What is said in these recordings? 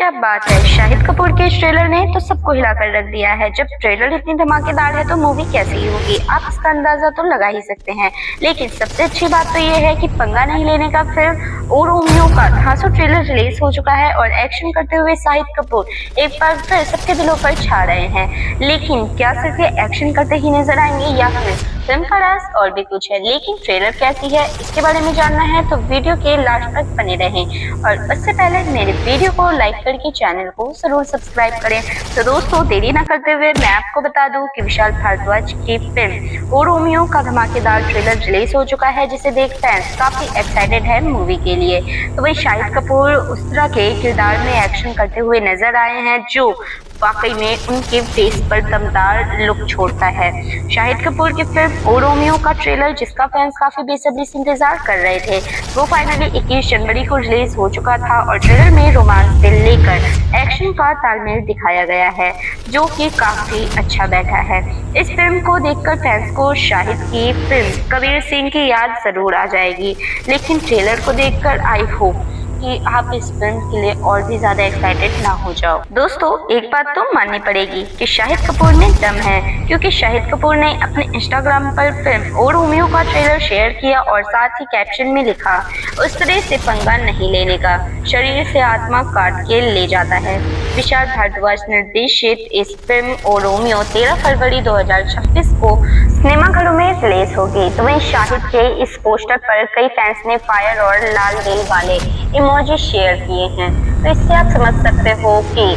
क्या बात है, शाहिद कपूर के इस ट्रेलर ने तो सबको हिलाकर रख दिया है। जब ट्रेलर इतनी धमाकेदार है तो मूवी कैसी ही होगी, आप इसका अंदाजा तो लगा ही सकते हैं। लेकिन सबसे अच्छी बात तो ये है कि पंगा नहीं लेने का फिल्म ओ रोमियो का धांसू ट्रेलर रिलीज हो चुका है और एक्शन करते हुए शाहिद कपूर एक बार फिर सबके दिलों पर छा रहे हैं। लेकिन क्या सिर्फ ये एक्शन करते ही नजर आएंगे या फिर फिल्म का राज और भी कुछ है। लेकिन ट्रेलर कैसी है इसके बारे में जानना है तो वीडियो के लास्ट तक बने रहें और उससे पहले मेरे वीडियो को लाइक करके चैनल को जरूर सब्सक्राइब करें। तो दोस्तों देरी न करते हुए मैं आपको बता दूं कि विशाल भारद्वाज की फिल्म ओ रोमियो का धमाकेदार ट्रेलर रिलीज हो चुका है, जिसे देख फैंस काफी एक्साइटेड है मूवी के लिए। तो वही शाहिद कपूर उस तरह के किरदार में एक्शन करते हुए नजर आए हैं जो वाकई में उनके फेस पर दमदार लुक छोड़ता है। शाहिद कपूर की फिल्म ओ रोमियो का ट्रेलर जिसका फैंस काफी बेसब्री से इंतजार कर रहे थे, वो फाइनली 21 जनवरी को रिलीज हो चुका था और ट्रेलर में रोमांस से लेकर एक्शन का तालमेल दिखाया गया है जो कि काफी अच्छा बैठा है। इस फिल्म को देखकर फैंस को शाहिद की फिल्म कबीर सिंह की याद जरूर आ जाएगी। लेकिन ट्रेलर को देखकर आई होप कि आप इस फिल्म के लिए और भी ज्यादा एक्साइटेड ना हो जाओ। दोस्तों एक बात तो माननी पड़ेगी कि शाहिद कपूर में दम है, क्योंकि शाहिद कपूर ने अपने इंस्टाग्राम पर फिल्म ओ रोमियो का ट्रेलर शेयर किया और साथ ही कैप्शन में लिखा, उस तरह से पंगा नहीं लेने का, शरीर से आत्मा काट के ले जाता है। विशाल भारद्वाज निर्देशित इस फिल्म ओ रोमियो 13 फरवरी 2026 को सिनेमाघरों में रिलीज होगी। तो वहीं शाहिद के इस पोस्टर पर कई फैंस ने फायर और लाल दिल वाले इमोजी शेयर किए हैं। तो इससे आप समझ सकते हो कि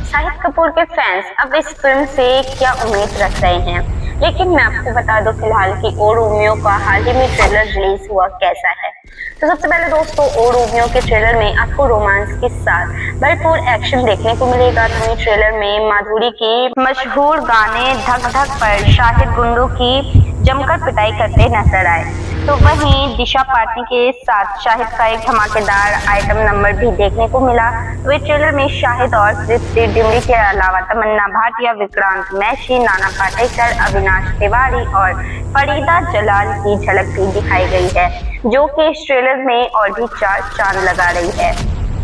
शाहिद कपूर के फैंस अब इस फिल्म से क्या उम्मीद रख रहे हैं। लेकिन मैं आपको बता दूं फिलहाल कि ओ रोमियो का हाल ही में ट्रेलर रिलीज हुआ कैसा है। तो सबसे पहले दोस्तों ओ रोमियो के ट्रेलर में आपको रोमांस के साथ भरपूर एक्शन देखने को मिलेगा। तो ट्रेलर में माधुरी की मशहूर गाने धक धक पर शाहिद गुंडों की जमकर पिटाई करते नजर आए। तो वहीं दिशा पाटनी के साथ शाहिद का एक धमाकेदार आइटम नंबर भी देखने को मिला। तो इस ट्रेलर में शाहिद और तृप्ति डिमरी के अलावा तमन्ना भाटिया, विक्रांत मैसी, नाना पाटेकर, अविनाश तिवारी और फरीदा जलाल की झलक भी दिखाई गई है, जो कि इस ट्रेलर में और भी चार चांद लगा रही है।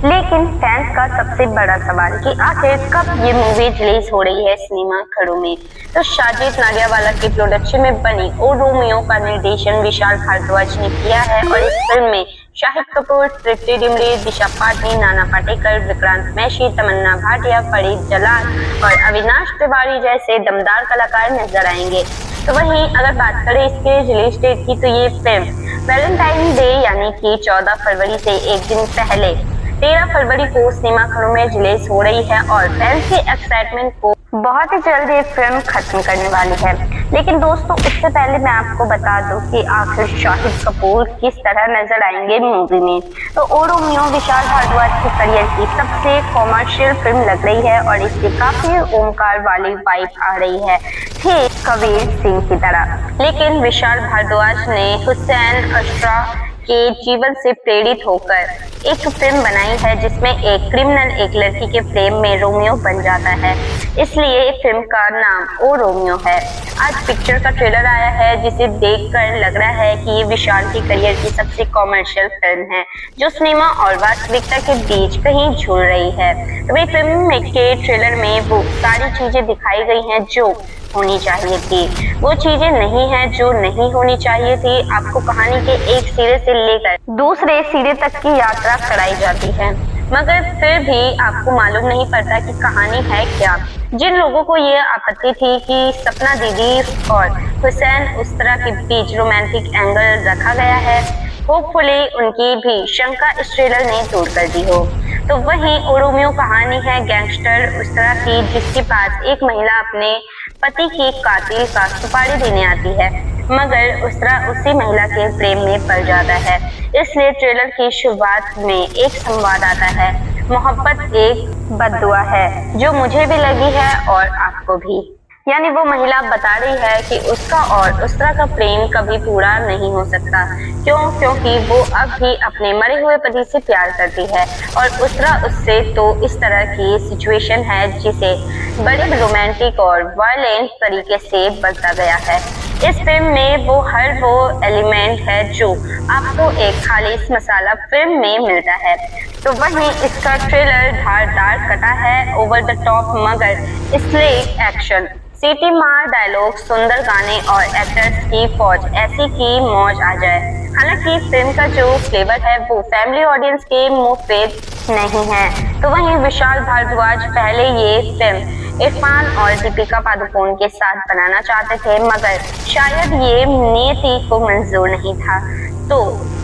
लेकिन फैंस का सबसे बड़ा सवाल कि आखिर कब ये मूवी रिलीज हो रही है सिनेमा घरों में। तो साजिद नाडियावाला की प्रोडक्शन में बनी ओ रोमियो का निर्देशन विशाल भारद्वाज ने किया है और इस फिल्म में शाहिद कपूर, तृप्ति डिमरी, दिशा पाटनी, नाना पाटेकर, विक्रांत मैसी, तमन्ना भाटिया, फरीद जलाल और अविनाश तिवारी जैसे दमदार कलाकार नजर आएंगे। तो वहीं अगर बात करें इसके रिलीज डेट की तो ये फिल्म वैलेंटाइन डे यानी कि 14 फरवरी से एक दिन पहले 13 फरवरी को सिनेमाघरों में रिलीज हो रही है और फैंस की एक्साइटमेंट को बहुत ही जल्द ये फिल्म खत्म करने वाली है। लेकिन दोस्तों उससे पहले मैं आपको बता दूं कि आखिर शाहिद कपूर किस तरह नजर आएंगे मूवी में। तो ओ रोमियो विशाल भारद्वाज के करियर की सबसे कॉमर्शियल फिल्म लग रही है और इससे काफी ओमकार वाली वाइब आ रही है, ठीक कबीर सिंह की तरह। लेकिन विशाल भारद्वाज ने हुसैन अशरा के जीवन से प्रेरित होकर एक फिल्म बनाई है जिसमें एक क्रिमिनल एक लड़की के प्रेम में रोमियो बन जाता है, इसलिए फिल्म का नाम ओ रोमियो है। आज पिक्चर का ट्रेलर आया है जिसे देखकर लग रहा है कि ये विशाल की करियर की सबसे कॉमर्शियल फिल्म है जो सिनेमा और वास्तविकता के बीच कहीं झूल रही है। तो वही फिल्म के ट्रेलर में वो सारी चीजें दिखाई गई हैं जो होनी चाहिए थी, वो चीजें नहीं है जो नहीं होनी चाहिए थी। आपको कहानी के एक सिरे से लेकर दूसरे सिरे तक की यात्रा कराई जाती है, मगर फिर भी आपको मालूम नहीं पड़ता कि कहानी है क्या। जिन लोगों को ये आपत्ति थी कि सपना दीदी और हुसैन उस तरह के बीच रोमांटिक एंगल रखा गया है, होपफुली उनकी भी शंका इस ट्रेलर ने दूर कर दी हो। तो वहीं ओ रोमियो कहानी है गैंगस्टर उस तरह की जिसके पास एक महिला अपने पति की कातिल का सुपारी देने आती है, मगर उसरा उसी महिला के प्रेम में पड़ जाता है। इसलिए ट्रेलर की शुरुआत में एक संवाद आता है, मोहब्बत एक बद्दुआ है जो मुझे भी लगी है और आपको भी। यानी वो महिला बता रही है कि उसका और उसरा का प्रेम कभी पूरा नहीं हो सकता। क्योंकि वो अब भी अपने मरे हुए पति से प्यार करती है और उसरा उससे तो इस तरह की सिचुएशन है जिसे बड़े रोमांटिक और वायलेंट तरीके से बदला गया है। इस फिल्म में वो एलिमेंट है जो आपको एक खालिश मसाला फिल्म में मिलता है। तो वहीं इसका ट्रेलर धारदार कटा है ओवर द टॉप मगर स्लिक एक्शन, सीटी मार डायलॉग, सुंदर गाने और एक्टर्स की फौज ऐसी की मौज आ जाए। हालांकि फिल्म का जो फ्लेवर है वो फैमिली ऑडियंस के मुफेद नहीं है। तो वहीं विशाल भारद्वाज पहले ये फिल्म इरफान और दीपिका पादुकोण के साथ बनाना चाहते थे मगर शायद ये नियति को मंजूर नहीं था। तो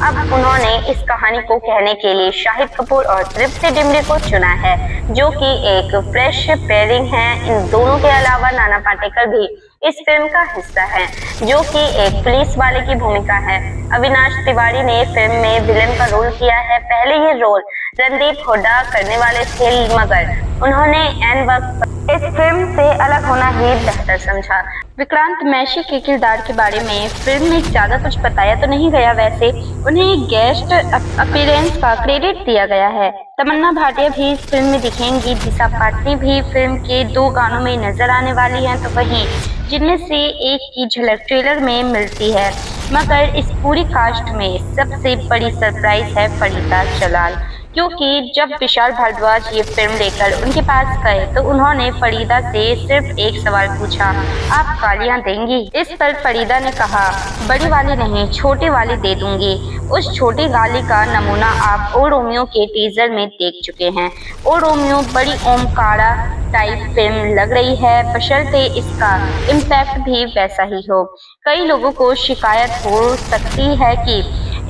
अब उन्होंने इस कहानी को कहने के लिए शाहिद कपूर और तृप्ति डिमरी को चुना है, जो कि एक फ्रेश पेयरिंग है। इन दोनों के अलावा नाना पाटेकर भी इस फिल्म का हिस्सा है, जो कि एक पुलिस वाले की भूमिका है। अविनाश तिवारी ने फिल्म में विलेन का रोल किया है। पहले ये रोल रणदीप हुड्डा करने वाले थे मगर उन्होंने एन वक्त इस फिल्म से अलग होना ही बेहतर समझा। विक्रांत मैसी के किरदार के बारे में फिल्म में ज्यादा कुछ बताया तो नहीं गया, वैसे उन्हें गेस्ट अपीयरेंस का क्रेडिट दिया गया है। तमन्ना भाटिया भी इस फिल्म में दिखेंगी। दिशा पाटनी भी फिल्म के 2 गानों में नजर आने वाली हैं, तो वहीं जिनमें से एक की झलक ट्रेलर में मिलती है। मगर इस पूरी कास्ट में सबसे बड़ी सरप्राइज है फरीदा जलाल, क्योंकि जब विशाल भारद्वाज ये फिल्म लेकर उनके पास गए तो उन्होंने फरीदा से सिर्फ एक सवाल पूछा, आप गालियां देंगी? इस पर फरीदा ने कहा, बड़ी वाली नहीं, छोटी वाली दे दूंगी। उस छोटी गाली का नमूना आप ओ रोमियो के टीजर में देख चुके हैं। ओ रोमियो बड़ी ओमकारा टाइप फिल्म लग रही है, बशर्ते इसका इम्पैक्ट भी वैसा ही हो। कई लोगों को शिकायत हो सकती है कि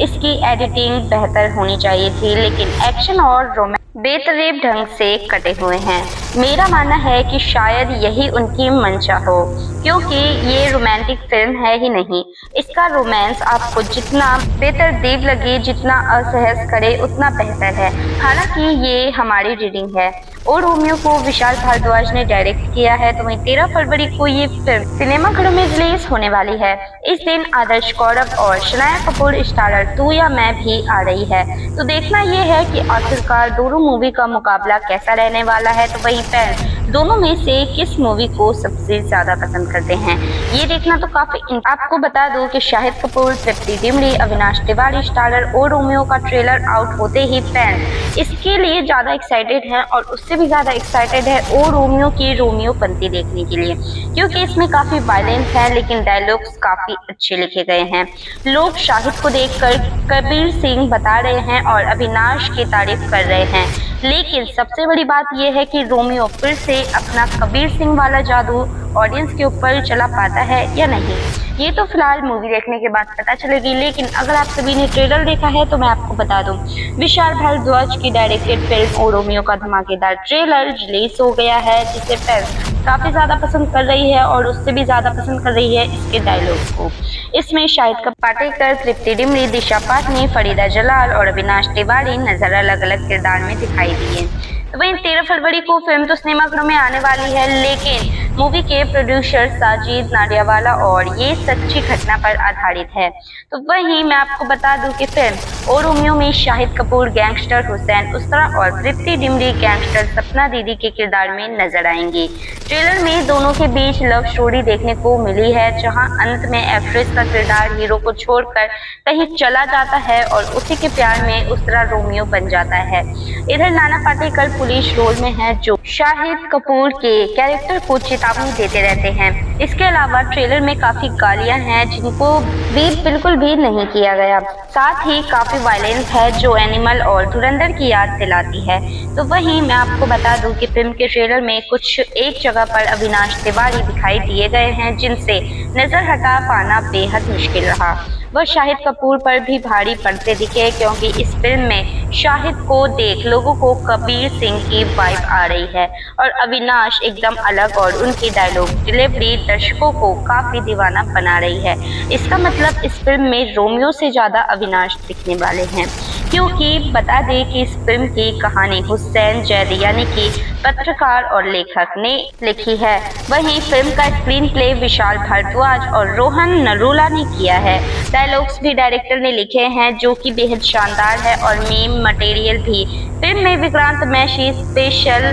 इसकी एडिटिंग बेहतर होनी चाहिए थी, लेकिन एक्शन और रोमांस बेतरतीब ढंग से कटे हुए हैं। मेरा मानना है कि शायद यही उनकी मंशा हो, क्योंकि ये रोमांटिक फिल्म है ही नहीं। इसका रोमांस आपको जितना बेतरतीब लगे, जितना असहज करे, उतना बेहतर है। हालांकि ये हमारी रीडिंग है। ओ रोमियो को विशाल भारद्वाज ने डायरेक्ट किया है, तो वहीं 13 फरवरी को ये फिल्म सिनेमाघरों में रिलीज होने वाली है। इस दिन आदर्श गौरव और शनाया कपूर स्टारर तू या मैं भी आ रही है। तो देखना ये है कि आखिरकार दोनों मूवी का मुकाबला कैसा रहने वाला है। तो वही फैन दोनों में से किस मूवी को सबसे ज्यादा पसंद करते हैं, ये देखना तो काफी। आपको बता दूं कि शाहिद कपूर, तृप्ति डिमरी, अविनाश तिवारी स्टारर ओ रोमियो का ट्रेलर आउट होते ही फैन इसके लिए ज्यादा एक्साइटेड हैं और उससे भी ज्यादा एक्साइटेड है ओ रोमियो की रोमियोपंती देखने के लिए, क्योंकि इसमें काफी वायलेंस है लेकिन डायलॉग्स काफी अच्छे लिखे गए हैं। लोग शाहिद को देखकर कबीर सिंह बता रहे हैं और अविनाश की तारीफ कर रहे हैं, लेकिन सबसे बड़ी बात यह है कि रोमियो फिर से अपना कबीर सिंह वाला जादू ऑडियंस के ऊपर चला पाता है या नहीं, ये तो फिलहाल मूवी देखने के बाद पता चलेगी। लेकिन अगर आप सभी ने ट्रेलर देखा है तो मैं आपको बता दूं, विशाल भारद्वाज की डायरेक्टेड फिल्म ओ रोमियो का धमाकेदार ट्रेलर रिलीज हो गया है, जिसे फिल्म काफी ज्यादा पसंद कर रही है और उससे भी ज्यादा पसंद कर रही है इसके डायलॉग को। इसमें शाहिद पाटेकर, तृप्ति डिमरी, दिशा पाटनी, फरीदा जलाल और अविनाश तिवारी नजर अलग अलग किरदार में दिखाई दिए। तो वहीं 13 फरवरी को फिल्म तो सिनेमाघरों में आने वाली है, लेकिन मूवी के प्रोड्यूसर साजिद नाडियावाला और ये सच्ची घटना पर आधारित है। तो वहीं मैं आपको बता दूं कि फिल्म ओ रोमियो में शाहिद कपूर गैंगस्टर हुसैन उसरा और तृप्ति डिमरी गैंगस्टर सपना दीदी के किरदार में नजर आएंगी। ट्रेलर में दोनों के बीच लव स्टोरी देखने को मिली है, जहां अंत में एक्ट्रेस का किरदार हीरो को छोड़कर कहीं चला जाता है और उसी के प्यार में उसरा रोमियो बन जाता है। इधर नाना पाटेकर पुलिस रोल में है, जो शाहिद कपूर के कैरेक्टर को चेतावनी देते रहते हैं। इसके अलावा ट्रेलर में काफी गालियां हैं जिनको भी बिल्कुल भी नहीं किया गया, साथ ही काफी वायलेंस है जो एनिमल और धुरंधर की याद दिलाती है। तो वहीं मैं आपको बता दूं कि फिल्म के ट्रेलर में कुछ एक जगह पर अविनाश तिवारी दिखाई दिए गए हैं, जिनसे नजर हटा पाना बेहद मुश्किल रहा। वह शाहिद कपूर पर भी भारी पड़ते दिखे, क्योंकि इस फिल्म में शाहिद को देख लोगों को कबीर सिंह की वाइब आ रही है और अविनाश एकदम अलग और उनकी डायलॉग डिलीवरी दर्शकों को काफी दीवाना बना रही है। इसका मतलब इस फिल्म में रोमियो से ज्यादा अविनाश दिखने वाले हैं, क्योंकि बता दें कि इस फिल्म की कहानी हुसैन जैदी यानी कि पत्रकार और लेखक ने लिखी है। वहीं फिल्म का स्क्रीन प्ले विशाल भारद्वाज और रोहन नरूला ने किया है। डायलॉग्स भी डायरेक्टर ने लिखे हैं, जो कि बेहद शानदार है और मीम मटेरियल भी। फिल्म में विक्रांत मैसी स्पेशल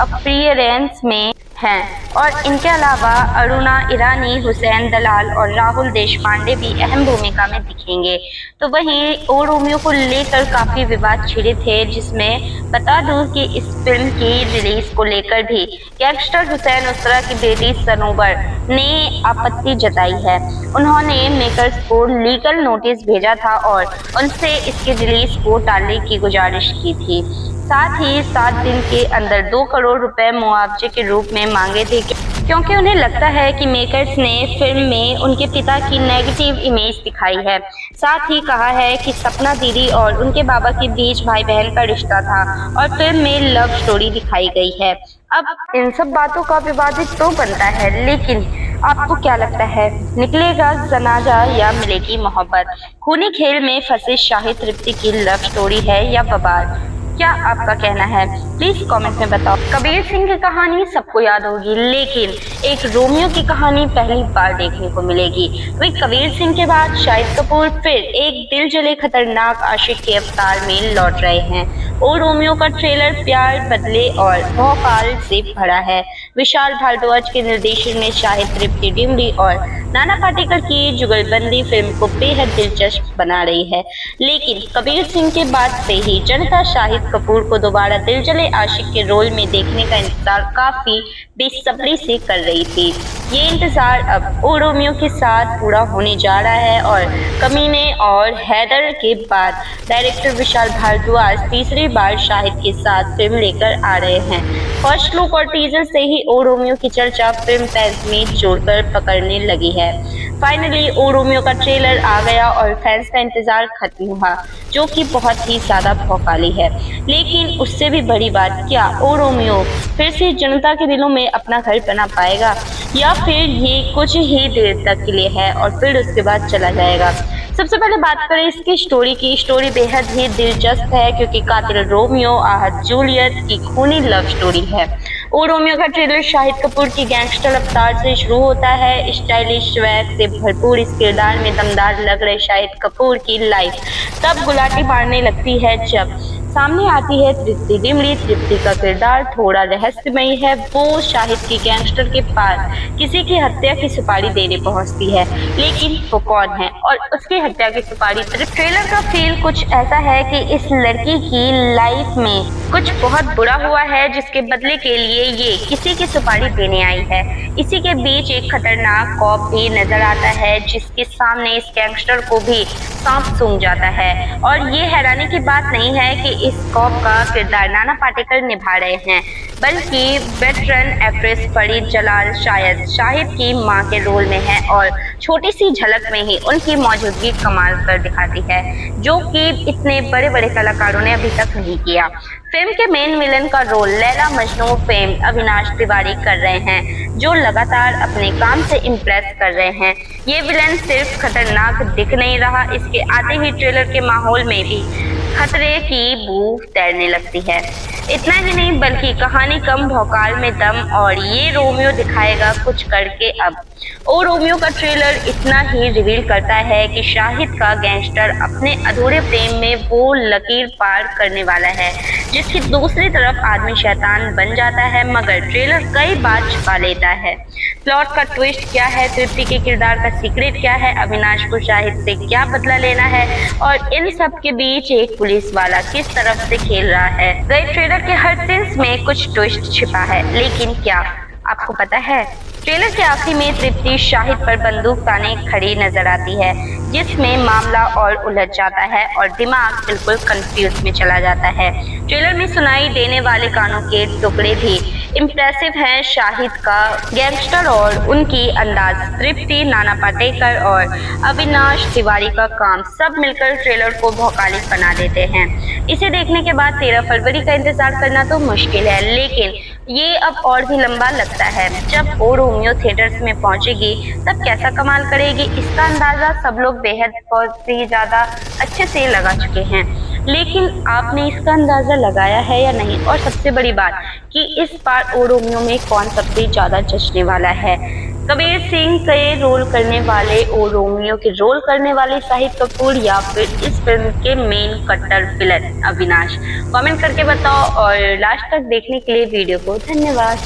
अपीयरेंस में हैं और इनके अलावा अरुणा ईरानी, हुसैन दलाल और राहुल देशपांडे भी अहम भूमिका में दिखेंगे। तो वहीं ओ रोमियो को लेकर काफी विवाद छिड़े थे, जिसमें बता दूं कि इस फिल्म की रिलीज को लेकर भी गैंगस्टर हुसैन उसरा की बेटी सनोवर ने आपत्ति जताई है। उन्होंने मेकर्स को लीगल नोटिस भेजा था और उनसे इसकी रिलीज को टालने की गुजारिश की थी। साथ ही 7 दिन के अंदर 2 करोड़ रुपए मुआवजे के रूप में मांगे थे, क्योंकि उन्हें लगता है कि मेकर्स ने फिल्म में उनके पिता की नेगेटिव इमेज दिखाई है। साथ ही कहा है कि सपना दीदी और उनके बाबा के बीच भाई बहन का रिश्ता था और फिल्म में लव स्टोरी दिखाई गई है। अब इन सब बातों का विवादित तो बनता है, लेकिन आपको क्या लगता है, निकलेगा जनाजा या मिलेगी मोहब्बत? खूनी खेल में फंसे शाहिद तृप्ति की लव स्टोरी है या बवाल? क्या आपका कहना है? प्लीज कमेंट में बताओ। कबीर सिंह की कहानी सबको याद होगी, लेकिन एक रोमियो की कहानी पहली बार देखने को मिलेगी। वही कबीर सिंह के बाद शाहिद कपूर फिर एक दिल जले खतरनाक आशिक के अवतार में लौट रहे हैं। ओ रोमियो का ट्रेलर प्यार, बदले और भौकाल से भरा है। विशाल भारद्वाज के निर्देशन में शाहिद तृप्ति डिमरी और नाना पाटेकर की जुगलबंदी फिल्म को बेहद दिलचस्प बना रही है। लेकिन कबीर सिंह के बाद से ही जनता शाहिद कपूर को दोबारा दिल जले आशिक के रोल में देखने का इंतजार काफी बेसब्री से कर रही थी। ये इंतजार अब ओ रोमियो के साथ पूरा होने जा रहा है और कमीने और हैदर के बाद डायरेक्टर विशाल भारद्वाज तीसरी बार शाहिद के साथ फिल्म लेकर आ रहे हैं। फर्स्ट लुक और टीजर से ही ओ रोमियो की चर्चा फिल्म फैंस में जोरदार पकड़ने लगी है। फाइनली ओ रोमियो का ट्रेलर आ गया और फैंस का इंतजार खत्म हुआ, जो कि बहुत ही ज्यादा भौकाली है। लेकिन उससे भी बड़ी बात, क्या ओ रोमियो फिर से जनता के दिलों में अपना घर बना पाएगा या फिर ये कुछ ही देर तक के लिए है और फिर उसके बाद चला जाएगा? सबसे पहले बात करें इसकी स्टोरी की। स्टोरी बेहद ही दिलचस्प है, क्योंकि कातिल रोमियो आहत जूलियट की खूनी लव स्टोरी है। ओ रोमियो का ट्रेलर शाहिद कपूर की गैंगस्टर अवतार से शुरू होता है। स्टाइलिश स्वैग से भरपूर इस किरदार में दमदार लग रहे शाहिद कपूर की लाइफ तब गुलाटी मारने लगती है जब सामने आती है तृप्ति डिमरी। तृप्ति का किरदार थोड़ा रहस्यमयी है। वो शाहिद की गैंगस्टर के पास किसी की हत्या की सुपारी देने पहुंचती है, लेकिन वो कौन है और उसकी हत्या की सुपारी? ट्रेलर का फील कुछ ऐसा है कि इस लड़की की लाइफ में कुछ बहुत बुरा हुआ है, जिसके बदले के लिए ये किसी की सुपारी देने आई है। इसी के बीच एक खतरनाक कॉप भी नजर आता है, जिसके सामने इस गैंगस्टर को भी सांप सूंघ जाता है। और ये हैरानी की बात नहीं है कि इस कॉप का किरदार नाना पाटेकर निभा रहे हैं, बल्कि वेटरन एक्ट्रेस फरीद जलाल शायद शाहिद की मां के रोल में है और छोटी सी झलक में ही उनकी मौजूदगी कमाल कर दिखाती है, जो कि इतने बड़े बड़े कलाकारों ने अभी तक नहीं किया। फिल्म के मेन विलन का रोल लैला मजनू फेम अविनाश तिवारी कर रहे हैं, जो लगातार अपने काम से इम्प्रेस कर रहे हैं। ये विलन सिर्फ खतरनाक दिख नहीं रहा, इसके आते ही ट्रेलर के माहौल में भी खतरे की बू तैरने लगती है। इतना ही नहीं, बल्कि कहानी कम भौकाल में दम और ये रोमियो दिखाएगा कुछ करके। अब ओ रोमियो का ट्रेलर इतना ही रिवील करता है कि शाहिद का गैंगस्टर अपने अधूरे प्रेम में वो लकीर पार करने वाला है, जिसकी दूसरी तरफ आदमी शैतान बन जाता है, मगर ट्रेलर कई बार छुपा लेता है। प्लॉट का ट्विस्ट क्या है, तृप्ति के किरदार का सीक्रेट क्या है, अविनाश को शाहिद से क्या बदला लेना है और इन सब के बीच एक पुलिस वाला किस तरफ से खेल रहा है। गए ट्रेलर के हर सीन्स में कुछ ट्विस्ट छिपा है, लेकिन क्या आपको पता है, ट्रेलर के आखिरी में तृप्ति शाहिद पर बंदूक ताने खड़ी नजर आती है, जिसमें मामला और उलझ जाता है और दिमाग बिल्कुल कंफ्यूज में चला जाता है। ट्रेलर में सुनाई देने वाले गानों के टुकड़े भी इम्प्रेसिव हैं। शाहिद का गैंगस्टर और उनकी अंदाज, तृप्ति, नाना पाटेकर और अविनाश तिवारी का काम सब मिलकर ट्रेलर को भौकाली बना देते हैं। इसे देखने के बाद 13 फरवरी का इंतजार करना तो मुश्किल है, लेकिन ये अब और भी लंबा लगता है। जब ओ रोमियो थिएटर्स में पहुंचेगी तब कैसा कमाल करेगी, इसका अंदाजा सब लोग बेहद बहुत ही ज्यादा अच्छे से लगा चुके हैं। लेकिन आपने इसका अंदाजा लगाया है या नहीं? और सबसे बड़ी बात कि इस बार ओ रोमियो में कौन सबसे ज्यादा जचने वाला है, कबीर सिंह के रोल करने वाले ओ रोमियो के रोल करने वाले शाहिद कपूर या फिर इस फिल्म के मेन कट्टर विलन अविनाश? कमेंट करके बताओ और लास्ट तक देखने के लिए वीडियो को धन्यवाद।